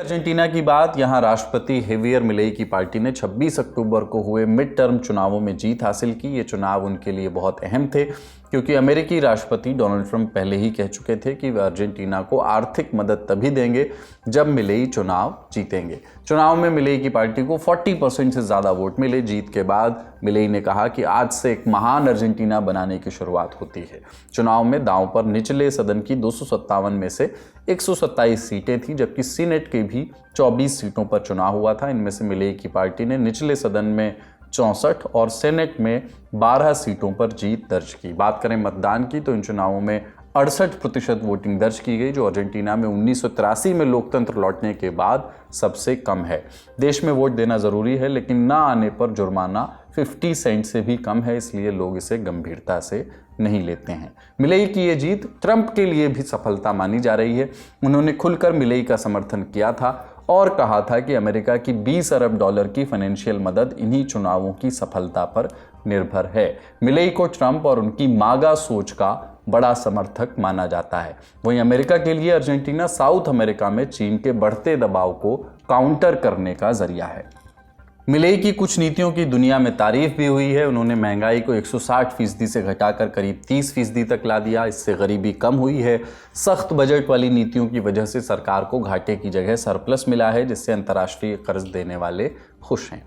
Argentina की बात, यहां राष्ट्रपति हेवियर मिलेई की पार्टी ने 26 अक्टूबर को हुए मिड टर्म चुनावों में जीत हासिल की। ये चुनाव उनके लिए बहुत अहम थे क्योंकि अमेरिकी राष्ट्रपति डोनाल्ड ट्रंप पहले ही कह चुके थे कि वह अर्जेंटीना को आर्थिक मदद तभी देंगे जब मिलेई चुनाव जीतेंगे। चुनाव में मिलेई की पार्टी को 40% से ज़्यादा वोट मिले। जीत के बाद मिलेई ने कहा कि आज से एक महान अर्जेंटीना बनाने की शुरुआत होती है। चुनाव में दांव पर निचले सदन की 257 में से 127 सीटें थी, जबकि सीनेट के भी 24 सीटों पर चुनाव हुआ था। इनमें से मिलेई की पार्टी ने निचले सदन में 64 और सेनेट में 12 सीटों पर जीत दर्ज की। बात करें मतदान की तो इन चुनावों में 68% वोटिंग दर्ज की गई, जो अर्जेंटीना में 1983 में लोकतंत्र लौटने के बाद सबसे कम है। देश में वोट देना जरूरी है, लेकिन ना आने पर जुर्माना 50 सेंट से भी कम है, इसलिए लोग इसे गंभीरता से नहीं लेते हैं। मिलेई की ये जीत ट्रंप के लिए भी सफलता मानी जा रही है। उन्होंने खुलकर मिलेई का समर्थन किया था और कहा था कि अमेरिका की 20 अरब डॉलर की फाइनेंशियल मदद इन्हीं चुनावों की सफलता पर निर्भर है। मिलेई को ट्रंप और उनकी मागा सोच का बड़ा समर्थक माना जाता है। वहीं अमेरिका के लिए अर्जेंटीना साउथ अमेरिका में चीन के बढ़ते दबाव को काउंटर करने का जरिया है। मिलेई की कुछ नीतियों की दुनिया में तारीफ भी हुई है। उन्होंने महंगाई को 160% से घटाकर करीब 30% तक ला दिया। इससे गरीबी कम हुई है। सख्त बजट वाली नीतियों की वजह से सरकार को घाटे की जगह सरप्लस मिला है, जिससे अंतर्राष्ट्रीय कर्ज देने वाले खुश हैं।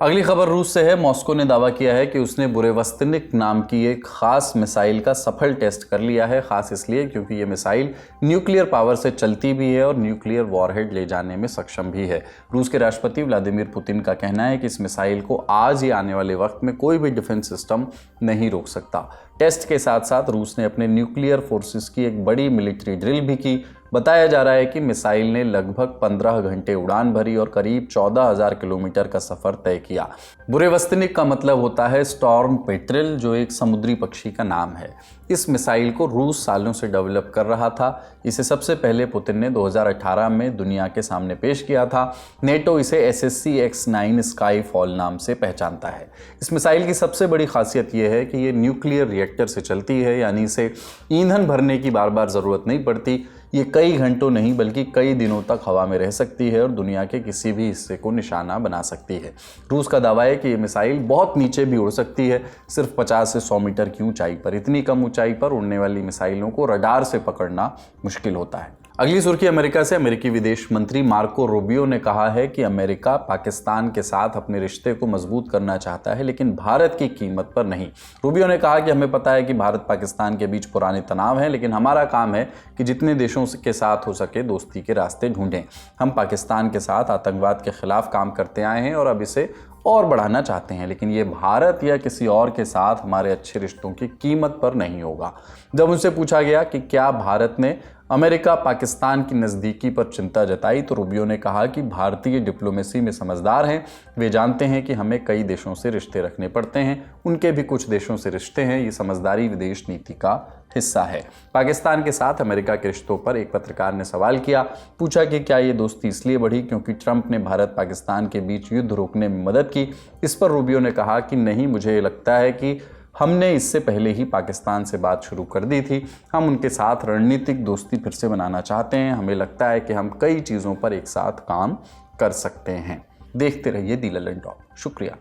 अगली खबर रूस से है। मॉस्को ने दावा किया है कि उसने बुरेवस्तिनिक नाम की एक खास मिसाइल का सफल टेस्ट कर लिया है। खास इसलिए क्योंकि ये मिसाइल न्यूक्लियर पावर से चलती भी है और न्यूक्लियर वॉरहेड ले जाने में सक्षम भी है। रूस के राष्ट्रपति व्लादिमीर पुतिन का कहना है कि इस मिसाइल को आज या आने वाले वक्त में कोई भी डिफेंस सिस्टम नहीं रोक सकता। टेस्ट के साथ साथ रूस ने अपने न्यूक्लियर फोर्सेस की एक बड़ी मिलिट्री ड्रिल भी की। बताया जा रहा है कि मिसाइल ने लगभग 15 घंटे उड़ान भरी और करीब 14,000 किलोमीटर का सफर तय किया। बुरेवस्तिनिक का मतलब होता है स्टॉर्म पेट्रिल, जो एक समुद्री पक्षी का नाम है। इस मिसाइल को रूस सालों से डेवलप कर रहा था। इसे सबसे पहले पुतिन ने 2018 में दुनिया के सामने पेश किया था। नेटो इसे SSC-X9 स्काईफॉल नाम से पहचानता है। इस मिसाइल की सबसे बड़ी खासियत यह है कि ये न्यूक्लियर रिएक्टर से चलती है, यानी इसे ईंधन भरने की बार बार ज़रूरत नहीं पड़ती। ये कई घंटों नहीं बल्कि कई दिनों तक हवा में रह सकती है और दुनिया के किसी भी हिस्से को निशाना बना सकती है। रूस का दावा है कि ये मिसाइल बहुत नीचे भी उड़ सकती है, सिर्फ 50 से 100 मीटर की ऊंचाई पर। इतनी कम ऊंचाई पर उड़ने वाली मिसाइलों को रडार से पकड़ना मुश्किल होता है। अगली सुर्खी अमेरिका से। अमेरिकी विदेश मंत्री मार्को रूबियो ने कहा है कि अमेरिका पाकिस्तान के साथ अपने रिश्ते को मजबूत करना चाहता है, लेकिन भारत की कीमत पर नहीं। रूबियो ने कहा कि हमें पता है कि भारत पाकिस्तान के बीच पुराने तनाव हैं, लेकिन हमारा काम है कि जितने देशों के साथ हो सके दोस्ती के रास्ते ढूंढें। हम पाकिस्तान के साथ आतंकवाद के खिलाफ काम करते आए हैं और अब इसे और बढ़ाना चाहते हैं, लेकिन ये भारत या किसी और के साथ हमारे अच्छे रिश्तों की कीमत पर नहीं होगा। जब उनसे पूछा गया कि क्या भारत ने अमेरिका पाकिस्तान की नज़दीकी पर चिंता जताई, तो रूबियो ने कहा कि भारतीय डिप्लोमेसी में समझदार हैं। वे जानते हैं कि हमें कई देशों से रिश्ते रखने पड़ते हैं, उनके भी कुछ देशों से रिश्ते हैं। ये समझदारी विदेश नीति का हिस्सा है। पाकिस्तान के साथ अमेरिका के रिश्तों पर एक पत्रकार ने सवाल किया। पूछा कि क्या ये दोस्ती इसलिए बढ़ी क्योंकि ट्रंप ने भारत पाकिस्तान के बीच युद्ध रोकने में मदद की। इस पर रूबियो ने कहा कि नहीं, मुझे लगता है कि हमने इससे पहले ही पाकिस्तान से बात शुरू कर दी थी। हम उनके साथ रणनीतिक दोस्ती फिर से बनाना चाहते हैं। हमें लगता है कि हम कई चीज़ों पर एक साथ काम कर सकते हैं। देखते रहिए दी ललन टॉक। शुक्रिया।